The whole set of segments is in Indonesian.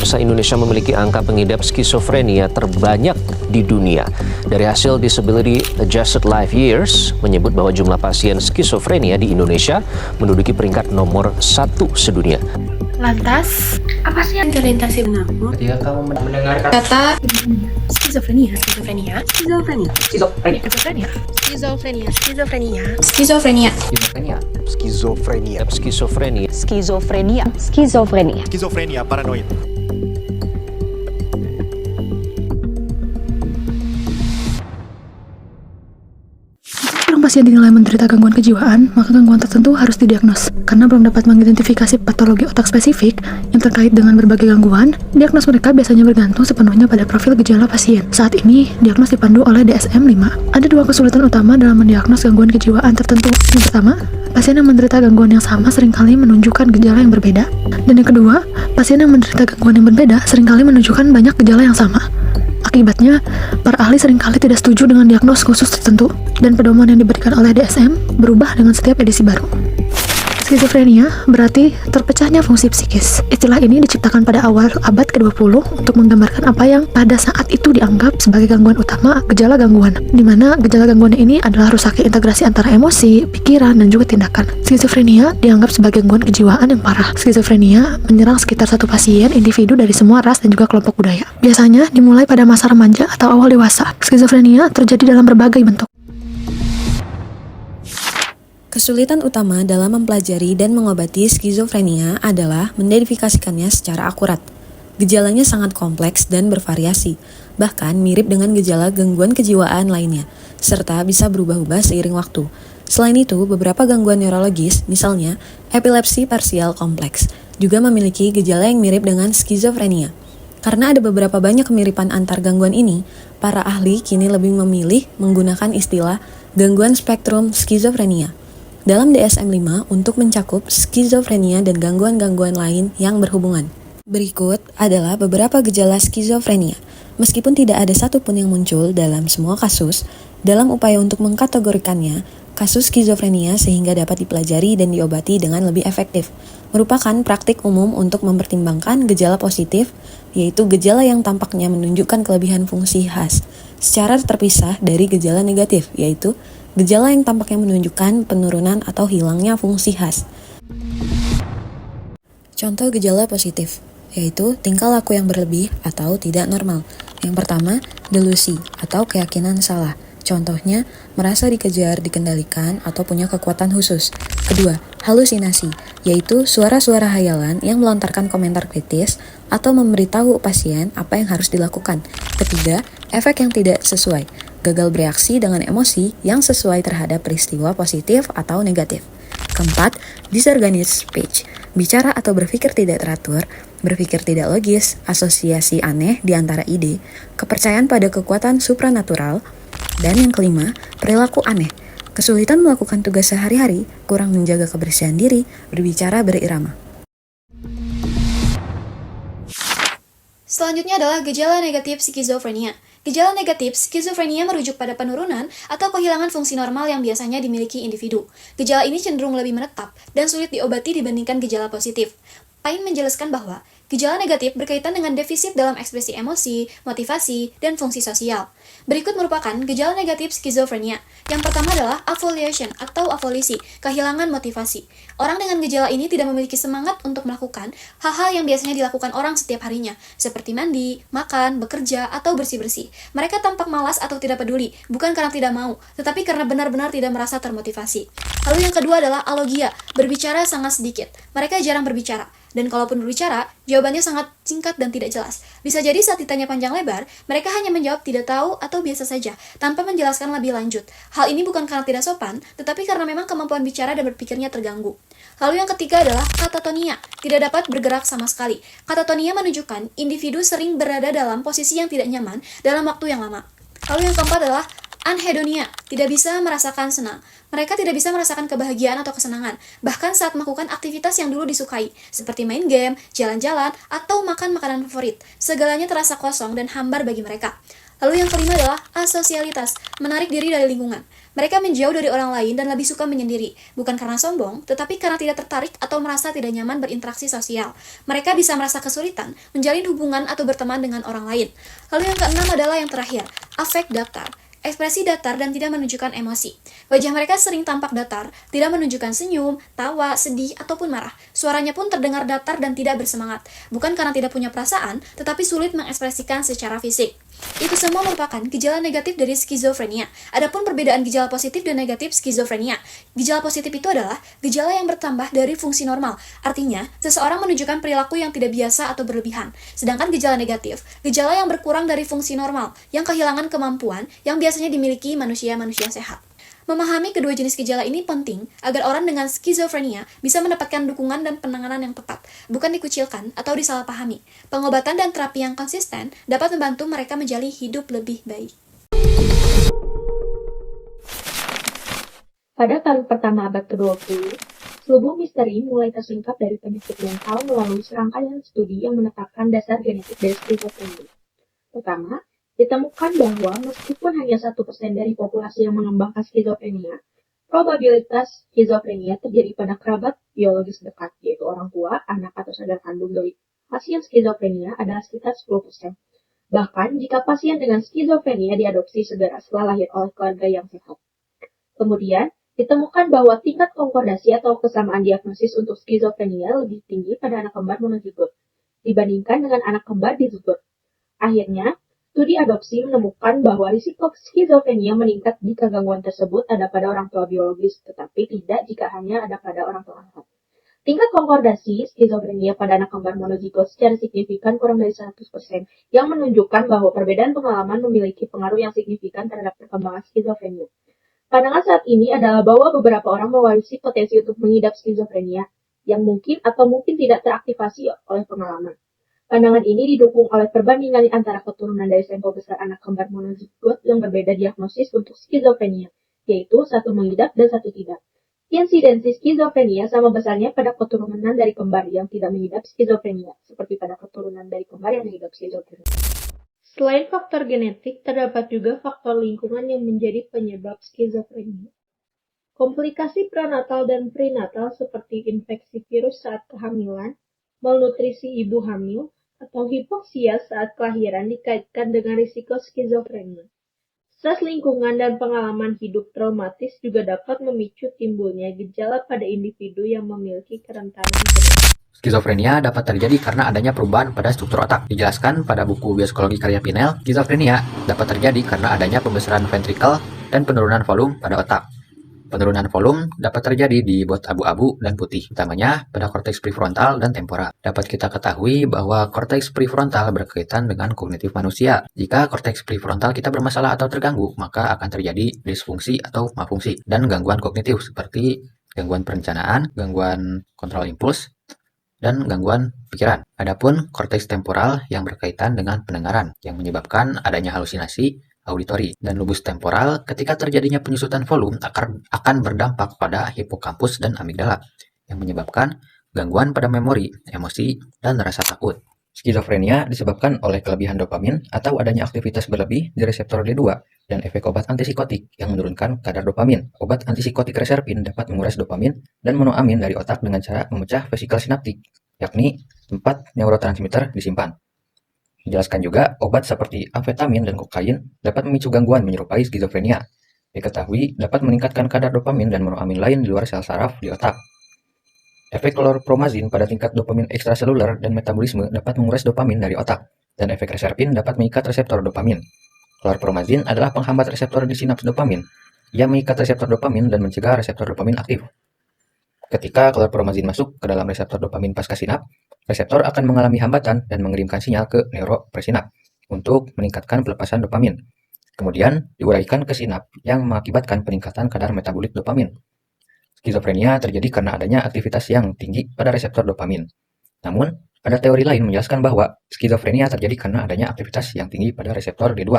pemirsa, Indonesia memiliki angka pengidap skizofrenia terbanyak di dunia. Dari hasil Disability Adjusted Life Years menyebut bahwa jumlah pasien skizofrenia di Indonesia menduduki peringkat nomor 1 sedunia. Lantas, apa sih yang terlintas di benakmu ketika kamu mendengar kata skizofrenia? skizofrenia, Skizofrenia. skizofrenia, Skizofrenia. skizofrenia, skizofrenia, Skizofrenia. Skizofrenia. Skizofrenia. Skizofrenia. Skizofrenia. Skizofrenia paranoid. Orang pasien dinilai menderita gangguan kejiwaan, maka gangguan tertentu harus didiagnos. Karena belum dapat mengidentifikasi patologi otak spesifik yang terkait dengan berbagai gangguan, diagnos mereka biasanya bergantung sepenuhnya pada profil gejala pasien. Saat ini, diagnos dipandu oleh DSM-5. Ada dua kesulitan utama dalam mendiagnos gangguan kejiwaan tertentu. Yang pertama, pasien yang menderita gangguan yang sama seringkali menunjukkan gejala yang berbeda. Dan yang kedua, pasien yang menderita gangguan yang berbeda seringkali menunjukkan banyak gejala yang sama. Akibatnya, para ahli seringkali tidak setuju dengan diagnos khusus tertentu, dan pedoman yang diberikan oleh DSM berubah dengan setiap edisi baru. Skizofrenia berarti terpecahnya fungsi psikis. Istilah ini diciptakan pada awal abad ke-20 untuk menggambarkan apa yang pada saat itu dianggap sebagai gangguan utama gejala gangguan, di mana gejala gangguan ini adalah rusaknya integrasi antara emosi, pikiran, dan juga tindakan. Skizofrenia dianggap sebagai gangguan kejiwaan yang parah. Skizofrenia menyerang sekitar satu pasien, individu dari semua ras dan juga kelompok budaya. Biasanya dimulai pada masa remaja atau awal dewasa. Skizofrenia terjadi dalam berbagai bentuk. Kesulitan utama dalam mempelajari dan mengobati skizofrenia adalah mengidentifikasikannya secara akurat. Gejalanya sangat kompleks dan bervariasi, bahkan mirip dengan gejala gangguan kejiwaan lainnya, serta bisa berubah-ubah seiring waktu. Selain itu, beberapa gangguan neurologis, misalnya epilepsi parsial kompleks, juga memiliki gejala yang mirip dengan skizofrenia. Karena ada beberapa banyak kemiripan antar gangguan ini, para ahli kini lebih memilih menggunakan istilah gangguan spektrum skizofrenia dalam DSM-5 untuk mencakup skizofrenia dan gangguan-gangguan lain yang berhubungan. Berikut adalah beberapa gejala skizofrenia. Meskipun tidak ada satupun yang muncul dalam semua kasus, dalam upaya untuk mengkategorikannya, kasus skizofrenia sehingga dapat dipelajari dan diobati dengan lebih efektif, merupakan praktik umum untuk mempertimbangkan gejala positif, yaitu gejala yang tampaknya menunjukkan kelebihan fungsi khas, secara terpisah dari gejala negatif, yaitu gejala yang tampaknya menunjukkan penurunan atau hilangnya fungsi khas. Contoh gejala positif, yaitu tingkah laku yang berlebih atau tidak normal. Yang pertama, delusi atau keyakinan salah. Contohnya, merasa dikejar, dikendalikan, atau punya kekuatan khusus. Kedua, halusinasi, yaitu suara-suara hayalan yang melontarkan komentar kritis atau memberitahu pasien apa yang harus dilakukan. Ketiga, efek yang tidak sesuai, gagal bereaksi dengan emosi yang sesuai terhadap peristiwa positif atau negatif. Keempat, disorganized speech, bicara atau berpikir tidak teratur, berpikir tidak logis, asosiasi aneh di antara ide, kepercayaan pada kekuatan supranatural. Dan yang kelima, perilaku aneh, kesulitan melakukan tugas sehari-hari, kurang menjaga kebersihan diri, berbicara berirama. Selanjutnya adalah gejala negatif skizofrenia. Gejala negatif skizofrenia merujuk pada penurunan atau kehilangan fungsi normal yang biasanya dimiliki individu. Gejala ini cenderung lebih menetap dan sulit diobati dibandingkan gejala positif. Payne menjelaskan bahwa gejala negatif berkaitan dengan defisit dalam ekspresi emosi, motivasi, dan fungsi sosial. Berikut merupakan gejala negatif skizofrenia. Yang pertama adalah avolition atau avolisi, kehilangan motivasi. Orang dengan gejala ini tidak memiliki semangat untuk melakukan hal-hal yang biasanya dilakukan orang setiap harinya, seperti mandi, makan, bekerja, atau bersih-bersih. Mereka tampak malas atau tidak peduli, bukan karena tidak mau, tetapi karena benar-benar tidak merasa termotivasi. Lalu yang kedua adalah alogia, berbicara sangat sedikit. Mereka jarang berbicara. Dan kalaupun berbicara, jawabannya sangat singkat dan tidak jelas. Bisa jadi saat ditanya panjang lebar, mereka hanya menjawab tidak tahu atau biasa saja, tanpa menjelaskan lebih lanjut. Hal ini bukan karena tidak sopan, tetapi karena memang kemampuan bicara dan berpikirnya terganggu. Lalu yang ketiga adalah katatonia, tidak dapat bergerak sama sekali. Katatonia menunjukkan individu sering berada dalam posisi yang tidak nyaman dalam waktu yang lama. Lalu yang keempat adalah anhedonia, tidak bisa merasakan senang. Mereka tidak bisa merasakan kebahagiaan atau kesenangan, bahkan saat melakukan aktivitas yang dulu disukai, seperti main game, jalan-jalan, atau makan makanan favorit. Segalanya terasa kosong dan hambar bagi mereka. Lalu yang kelima adalah asosialitas, menarik diri dari lingkungan. Mereka menjauh dari orang lain dan lebih suka menyendiri, bukan karena sombong, tetapi karena tidak tertarik atau merasa tidak nyaman berinteraksi sosial. Mereka bisa merasa kesulitan menjalin hubungan atau berteman dengan orang lain. Lalu yang keenam adalah yang terakhir, afek datar. Ekspresi datar dan tidak menunjukkan emosi. Wajah mereka sering tampak datar, tidak menunjukkan senyum, tawa, sedih, ataupun marah. Suaranya pun terdengar datar dan tidak bersemangat. Bukan karena tidak punya perasaan, tetapi sulit mengekspresikan secara fisik. Itu semua merupakan gejala negatif dari skizofrenia. Adapun perbedaan gejala positif dan negatif skizofrenia. Gejala positif itu adalah gejala yang bertambah dari fungsi normal. Artinya, seseorang menunjukkan perilaku yang tidak biasa atau berlebihan. Sedangkan gejala negatif, gejala yang berkurang dari fungsi normal, yang kehilangan kemampuan yang biasanya dimiliki manusia-manusia sehat. Memahami kedua jenis gejala ini penting agar orang dengan skizofrenia bisa mendapatkan dukungan dan penanganan yang tepat, bukan dikucilkan atau disalahpahami. Pengobatan dan terapi yang konsisten dapat membantu mereka menjalani hidup lebih baik. Pada tahun pertama abad ke-20, selubung misteri mulai tersingkap dari penyakit mental melalui serangkaian studi yang menetapkan dasar genetik dari skizofrenia. Pertama, ditemukan bahwa meskipun hanya 1% dari populasi yang mengembangkan skizofrenia, probabilitas skizofrenia terjadi pada kerabat biologis dekat, yaitu orang tua, anak, atau saudara kandung dari pasien skizofrenia adalah sekitar 10%. Bahkan jika pasien dengan skizofrenia diadopsi segera setelah lahir oleh keluarga yang sehat. Kemudian, ditemukan bahwa tingkat konkordasi atau kesamaan diagnosis untuk skizofrenia lebih tinggi pada anak kembar monozigot dibandingkan dengan anak kembar dizigot. Akhirnya, studi adopsi menemukan bahwa risiko skizofrenia meningkat jika gangguan tersebut ada pada orang tua biologis, tetapi tidak jika hanya ada pada orang tua angkat. Tingkat konkordasi skizofrenia pada anak kembar monozigot secara signifikan kurang dari 100%, yang menunjukkan bahwa perbedaan pengalaman memiliki pengaruh yang signifikan terhadap perkembangan skizofrenia. Pandangan saat ini adalah bahwa beberapa orang mewarisi potensi untuk mengidap skizofrenia, yang mungkin atau mungkin tidak teraktivasi oleh pengalaman. Pandangan ini didukung oleh perbandingan antara keturunan dari sampel besar anak kembar monozigot yang berbeda diagnosis untuk skizofrenia, yaitu satu mengidap dan satu tidak. Insidensi skizofrenia sama besarnya pada keturunan dari kembar yang tidak mengidap skizofrenia, seperti pada keturunan dari kembar yang mengidap skizofrenia. Selain faktor genetik, terdapat juga faktor lingkungan yang menjadi penyebab skizofrenia. Komplikasi prenatal dan prenatal seperti infeksi virus saat kehamilan, malnutrisi ibu hamil, atau hipoksia saat kelahiran dikaitkan dengan risiko skizofrenia. Stres lingkungan dan pengalaman hidup traumatis juga dapat memicu timbulnya gejala pada individu yang memiliki kerentanan genetik. Skizofrenia dapat terjadi karena adanya perubahan pada struktur otak. Dijelaskan pada buku Biopsikologi karya Pinel, skizofrenia dapat terjadi karena adanya pembesaran ventrikel dan penurunan volume pada otak. Penurunan volume dapat terjadi di bot abu-abu dan putih, utamanya pada korteks prefrontal dan temporal. Dapat kita ketahui bahwa korteks prefrontal berkaitan dengan kognitif manusia. Jika korteks prefrontal kita bermasalah atau terganggu, maka akan terjadi disfungsi atau malfungsi dan gangguan kognitif seperti gangguan perencanaan, gangguan kontrol impuls, dan gangguan pikiran. Adapun korteks temporal yang berkaitan dengan pendengaran, yang menyebabkan adanya halusinasi auditori, dan lobus temporal ketika terjadinya penyusutan volume akan berdampak pada hipokampus dan amigdala, yang menyebabkan gangguan pada memori, emosi, dan rasa takut. Skizofrenia disebabkan oleh kelebihan dopamin atau adanya aktivitas berlebih di reseptor D2 dan efek obat antipsikotik yang menurunkan kadar dopamin. Obat antipsikotik reserpin dapat menguras dopamin dan monoamin dari otak dengan cara memecah vesikel sinaptik, yakni tempat neurotransmitter disimpan. Dijelaskan juga, obat seperti amfetamin dan kokain dapat memicu gangguan menyerupai skizofrenia. Diketahui dapat meningkatkan kadar dopamin dan monoamin lain di luar sel saraf di otak. Efek klorpromazin pada tingkat dopamin ekstraseluler dan metabolisme dapat menguras dopamin dari otak, dan efek reserpin dapat mengikat reseptor dopamin. Klorpromazin adalah penghambat reseptor di sinaps dopamin. Ia mengikat reseptor dopamin dan mencegah reseptor dopamin aktif. Ketika klorpromazin masuk ke dalam reseptor dopamin pasca sinap, reseptor akan mengalami hambatan dan mengirimkan sinyal ke neuropresinap untuk meningkatkan pelepasan dopamin. Kemudian diuraikan ke sinap yang mengakibatkan peningkatan kadar metabolit dopamin. Skizofrenia terjadi karena adanya aktivitas yang tinggi pada reseptor dopamin. Namun, ada teori lain menjelaskan bahwa skizofrenia terjadi karena adanya aktivitas yang tinggi pada reseptor D2.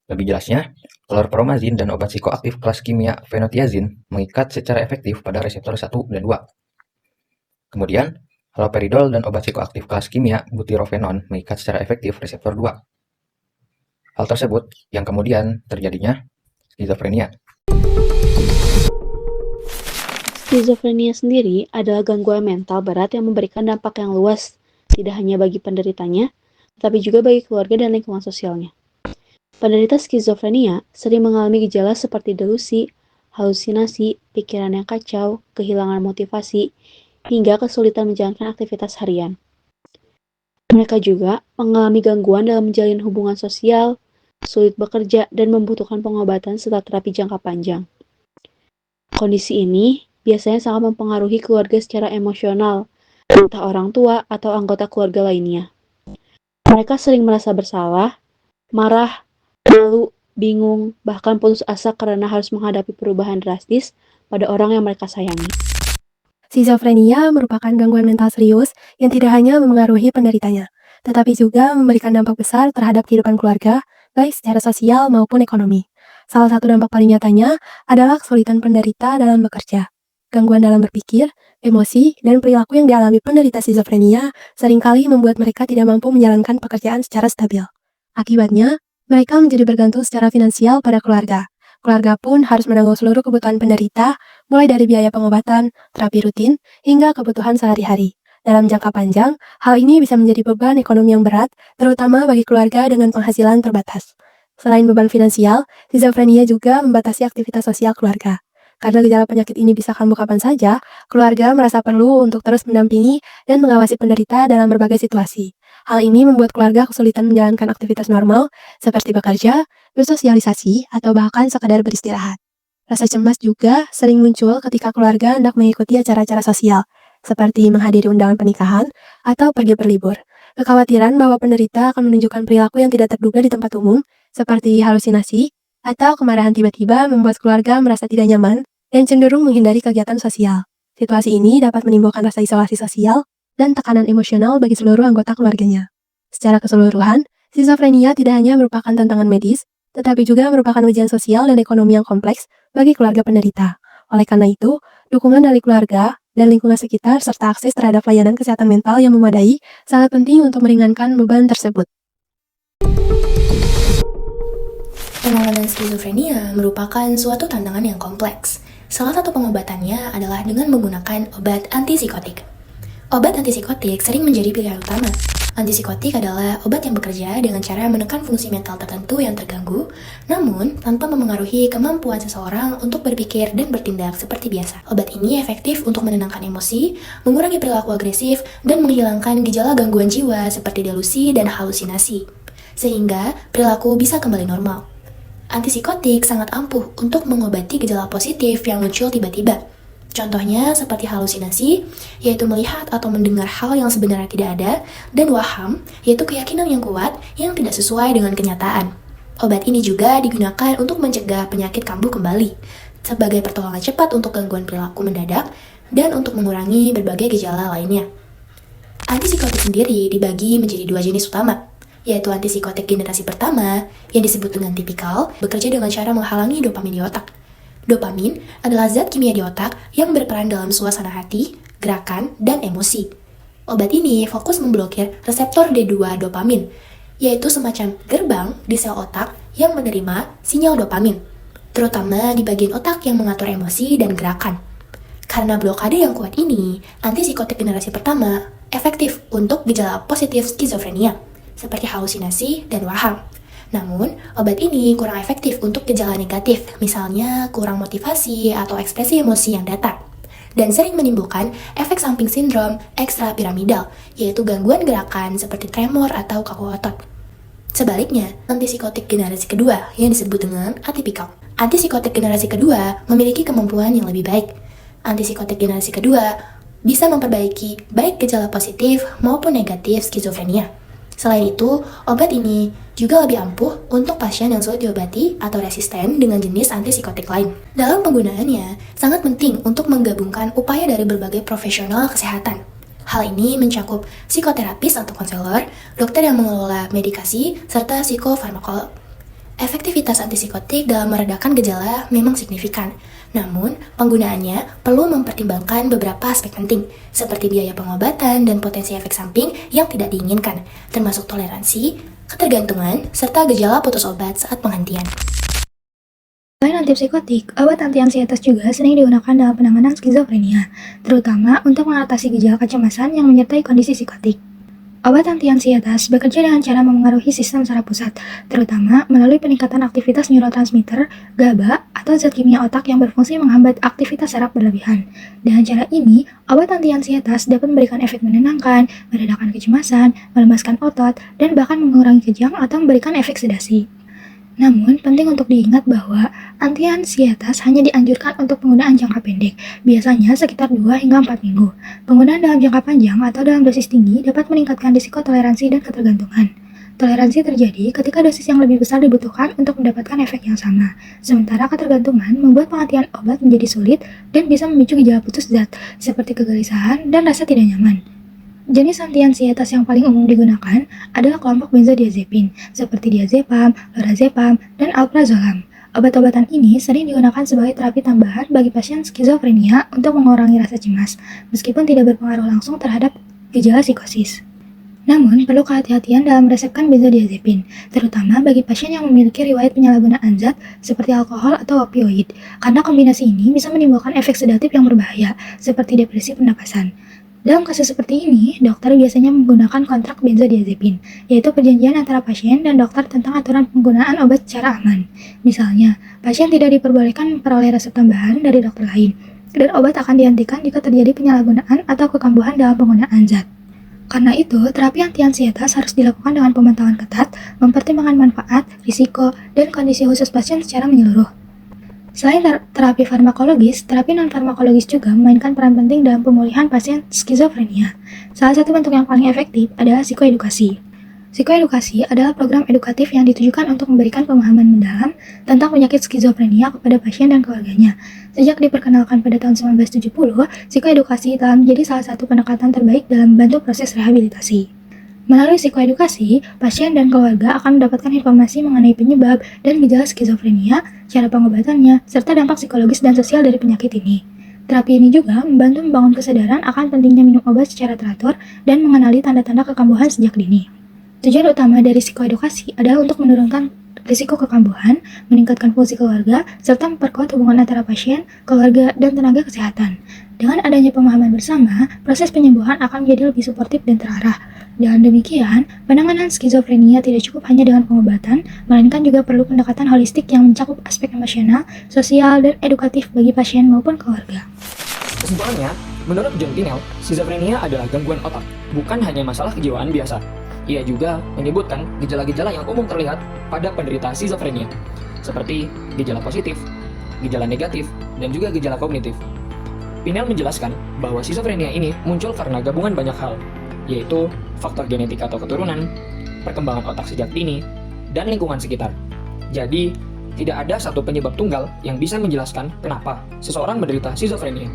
Lebih jelasnya, klorpromazin dan obat psikoaktif kelas kimia fenotiazin mengikat secara efektif pada reseptor 1 dan 2. Kemudian, haloperidol dan obat psikoaktif kelas kimia butirofenon mengikat secara efektif reseptor 2. Hal tersebut yang kemudian terjadinya skizofrenia. Skizofrenia sendiri adalah gangguan mental berat yang memberikan dampak yang luas, tidak hanya bagi penderitanya, tapi juga bagi keluarga dan lingkungan sosialnya. Penderita skizofrenia sering mengalami gejala seperti delusi, halusinasi, pikiran yang kacau, kehilangan motivasi, hingga kesulitan menjalankan aktivitas harian. Mereka juga mengalami gangguan dalam menjalin hubungan sosial, sulit bekerja, dan membutuhkan pengobatan serta terapi jangka panjang. Kondisi ini biasanya sangat mempengaruhi keluarga secara emosional, entah orang tua atau anggota keluarga lainnya. Mereka sering merasa bersalah, marah, malu, bingung, bahkan putus asa karena harus menghadapi perubahan drastis pada orang yang mereka sayangi. Skizofrenia merupakan gangguan mental serius yang tidak hanya memengaruhi penderitanya, tetapi juga memberikan dampak besar terhadap kehidupan keluarga, baik secara sosial maupun ekonomi. Salah satu dampak paling nyatanya adalah kesulitan penderita dalam bekerja. Gangguan dalam berpikir, emosi, dan perilaku yang dialami penderita skizofrenia seringkali membuat mereka tidak mampu menjalankan pekerjaan secara stabil. Akibatnya, mereka menjadi bergantung secara finansial pada keluarga. Keluarga pun harus menanggung seluruh kebutuhan penderita, mulai dari biaya pengobatan, terapi rutin, hingga kebutuhan sehari-hari. Dalam jangka panjang, hal ini bisa menjadi beban ekonomi yang berat, terutama bagi keluarga dengan penghasilan terbatas. Selain beban finansial, skizofrenia juga membatasi aktivitas sosial keluarga. Karena gejala penyakit ini bisa kambuh kapan saja, keluarga merasa perlu untuk terus mendampingi dan mengawasi penderita dalam berbagai situasi. Hal ini membuat keluarga kesulitan menjalankan aktivitas normal, seperti bekerja, bersosialisasi, atau bahkan sekadar beristirahat. Rasa cemas juga sering muncul ketika keluarga hendak mengikuti acara-acara sosial, seperti menghadiri undangan pernikahan atau pergi berlibur. Kekhawatiran bahwa penderita akan menunjukkan perilaku yang tidak terduga di tempat umum, seperti halusinasi, atau kemarahan tiba-tiba membuat keluarga merasa tidak nyaman dan cenderung menghindari kegiatan sosial. Situasi ini dapat menimbulkan rasa isolasi sosial dan tekanan emosional bagi seluruh anggota keluarganya. Secara keseluruhan, skizofrenia tidak hanya merupakan tantangan medis, tetapi juga merupakan ujian sosial dan ekonomi yang kompleks bagi keluarga penderita. Oleh karena itu, dukungan dari keluarga dan lingkungan sekitar serta akses terhadap layanan kesehatan mental yang memadai sangat penting untuk meringankan beban tersebut. Penanganan skizofrenia merupakan suatu tantangan yang kompleks. Salah satu pengobatannya adalah dengan menggunakan obat antipsikotik. Obat antipsikotik sering menjadi pilihan utama. Antipsikotik adalah obat yang bekerja dengan cara menekan fungsi mental tertentu yang terganggu, namun tanpa memengaruhi kemampuan seseorang untuk berpikir dan bertindak seperti biasa. Obat ini efektif untuk menenangkan emosi, mengurangi perilaku agresif, dan menghilangkan gejala gangguan jiwa seperti delusi dan halusinasi, sehingga perilaku bisa kembali normal. Antipsikotik sangat ampuh untuk mengobati gejala positif yang muncul tiba-tiba. Contohnya seperti halusinasi, yaitu melihat atau mendengar hal yang sebenarnya tidak ada, dan waham, yaitu keyakinan yang kuat yang tidak sesuai dengan kenyataan. Obat ini juga digunakan untuk mencegah penyakit kambuh kembali, sebagai pertolongan cepat untuk gangguan perilaku mendadak, dan untuk mengurangi berbagai gejala lainnya. Antipsikotik sendiri dibagi menjadi dua jenis utama, yaitu antipsikotik generasi pertama yang disebut dengan tipikal, bekerja dengan cara menghalangi dopamin di otak. Dopamin adalah zat kimia di otak yang berperan dalam suasana hati, gerakan, dan emosi. Obat ini fokus memblokir reseptor D2 dopamin, yaitu semacam gerbang di sel otak yang menerima sinyal dopamin, terutama di bagian otak yang mengatur emosi dan gerakan. Karena blokade yang kuat ini, antipsikotik generasi pertama efektif untuk gejala positif skizofrenia, seperti halusinasi dan waham. Namun, obat ini kurang efektif untuk gejala negatif, misalnya kurang motivasi atau ekspresi emosi yang datar, dan sering menimbulkan efek samping sindrom ekstrapiramidal, yaitu gangguan gerakan seperti tremor atau kaku otot. Sebaliknya, antipsikotik generasi kedua yang disebut dengan atipikal. Antipsikotik generasi kedua memiliki kemampuan yang lebih baik. Antipsikotik generasi kedua bisa memperbaiki baik gejala positif maupun negatif skizofrenia. Selain itu, obat ini juga lebih ampuh untuk pasien yang sulit diobati atau resisten dengan jenis antipsikotik lain. Dalam penggunaannya, sangat penting untuk menggabungkan upaya dari berbagai profesional kesehatan. Hal ini mencakup psikoterapis atau konselor, dokter yang mengelola medikasi, serta psikofarmakolog. Efektivitas antipsikotik dalam meredakan gejala memang signifikan, namun penggunaannya perlu mempertimbangkan beberapa aspek penting, seperti biaya pengobatan dan potensi efek samping yang tidak diinginkan, termasuk toleransi, ketergantungan, serta gejala putus obat saat penghentian. Selain Selain antipsikotik, obat anti-ansietas juga sering digunakan dalam penanganan skizofrenia, terutama untuk mengatasi gejala kecemasan yang menyertai kondisi psikotik. Obat anti-ansietas bekerja dengan cara memengaruhi sistem saraf pusat, terutama melalui peningkatan aktivitas neurotransmitter, GABA, atau zat kimia otak yang berfungsi menghambat aktivitas saraf berlebihan. Dengan cara ini, obat anti-ansietas dapat memberikan efek menenangkan, meredakan kecemasan, melemaskan otot, dan bahkan mengurangi kejang atau memberikan efek sedasi. Namun, penting untuk diingat bahwa anti-ansietas hanya dianjurkan untuk penggunaan jangka pendek, biasanya sekitar 2 hingga 4 minggu. Penggunaan dalam jangka panjang atau dalam dosis tinggi dapat meningkatkan risiko toleransi dan ketergantungan. Toleransi terjadi ketika dosis yang lebih besar dibutuhkan untuk mendapatkan efek yang sama, sementara ketergantungan membuat penghentian obat menjadi sulit dan bisa memicu gejala putus zat, seperti kegelisahan dan rasa tidak nyaman. Jenis anti-ansietas yang paling umum digunakan adalah kelompok benzodiazepin, seperti diazepam, lorazepam, dan alprazolam. Obat-obatan ini sering digunakan sebagai terapi tambahan bagi pasien skizofrenia untuk mengurangi rasa cemas, meskipun tidak berpengaruh langsung terhadap gejala psikosis. Namun, perlu kehati-hatian dalam meresepkan benzodiazepin, terutama bagi pasien yang memiliki riwayat penyalahgunaan zat seperti alkohol atau opioid, karena kombinasi ini bisa menimbulkan efek sedatif yang berbahaya, seperti depresi pernapasan. Dalam kasus seperti ini, dokter biasanya menggunakan kontrak benzodiazepin, yaitu perjanjian antara pasien dan dokter tentang aturan penggunaan obat secara aman. Misalnya, pasien tidak diperbolehkan memperoleh resep tambahan dari dokter lain, dan obat akan dihentikan jika terjadi penyalahgunaan atau kekambuhan dalam penggunaan zat. Karena itu, terapi anti-ansietas harus dilakukan dengan pemantauan ketat, mempertimbangkan manfaat, risiko, dan kondisi khusus pasien secara menyeluruh. Selain terapi farmakologis, terapi non-farmakologis juga memainkan peran penting dalam pemulihan pasien skizofrenia. Salah satu bentuk yang paling efektif adalah psikoedukasi. Psikoedukasi adalah program edukatif yang ditujukan untuk memberikan pemahaman mendalam tentang penyakit skizofrenia kepada pasien dan keluarganya. Sejak diperkenalkan pada tahun 1970, psikoedukasi telah menjadi salah satu pendekatan terbaik dalam membantu proses rehabilitasi. Melalui psikoedukasi, pasien dan keluarga akan mendapatkan informasi mengenai penyebab dan gejala skizofrenia, cara pengobatannya, serta dampak psikologis dan sosial dari penyakit ini. Terapi ini juga membantu membangun kesadaran akan pentingnya minum obat secara teratur dan mengenali tanda-tanda kekambuhan sejak dini. Tujuan utama dari psikoedukasi adalah untuk menurunkan risiko kekambuhan, meningkatkan fungsi keluarga, serta memperkuat hubungan antara pasien, keluarga, dan tenaga kesehatan. Dengan adanya pemahaman bersama, proses penyembuhan akan menjadi lebih suportif dan terarah. Dengan demikian, penanganan skizofrenia tidak cukup hanya dengan pengobatan, melainkan juga perlu pendekatan holistik yang mencakup aspek emosional, sosial, dan edukatif bagi pasien maupun keluarga. Kesimpulannya, menurut John Pinel, skizofrenia adalah gangguan otak, bukan hanya masalah kejiwaan biasa. Ia juga menyebutkan gejala-gejala yang umum terlihat pada penderita skizofrenia, seperti gejala positif, gejala negatif, dan juga gejala kognitif. Pinel menjelaskan bahwa skizofrenia ini muncul karena gabungan banyak hal, yaitu faktor genetik atau keturunan, perkembangan otak sejak dini, dan lingkungan sekitar. Jadi, tidak ada satu penyebab tunggal yang bisa menjelaskan kenapa seseorang menderita skizofrenia.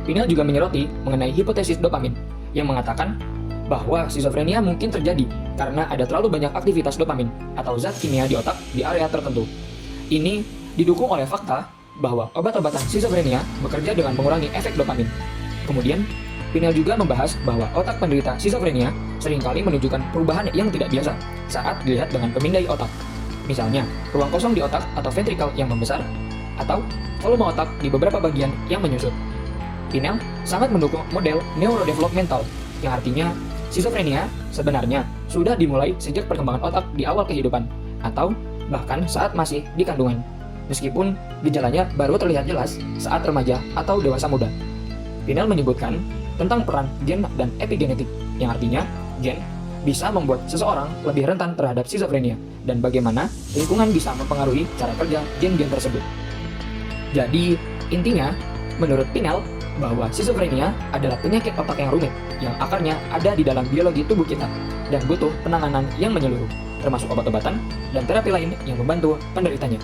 Pinel juga menyoroti mengenai hipotesis dopamin, yang mengatakan bahwa skizofrenia mungkin terjadi karena ada terlalu banyak aktivitas dopamin atau zat kimia di otak di area tertentu. Ini didukung oleh fakta bahwa obat-obatan skizofrenia bekerja dengan mengurangi efek dopamin. Kemudian, Pinel juga membahas bahwa otak penderita skizofrenia seringkali menunjukkan perubahan yang tidak biasa saat dilihat dengan pemindai otak. Misalnya, ruang kosong di otak atau ventrikel yang membesar, atau volume otak di beberapa bagian yang menyusut. Pinel sangat mendukung model neurodevelopmental, yang artinya skizofrenia sebenarnya sudah dimulai sejak perkembangan otak di awal kehidupan, atau bahkan saat masih di kandungan, meskipun gejalanya baru terlihat jelas saat remaja atau dewasa muda. Pinel menyebutkan tentang peran gen dan epigenetik, yang artinya gen bisa membuat seseorang lebih rentan terhadap skizofrenia, dan bagaimana lingkungan bisa mempengaruhi cara kerja gen-gen tersebut. Jadi, intinya, menurut Pinel, bahwa skizofrenia adalah penyakit otak yang rumit, yang akarnya ada di dalam biologi tubuh kita, dan butuh penanganan yang menyeluruh, termasuk obat-obatan dan terapi lain yang membantu penderitanya.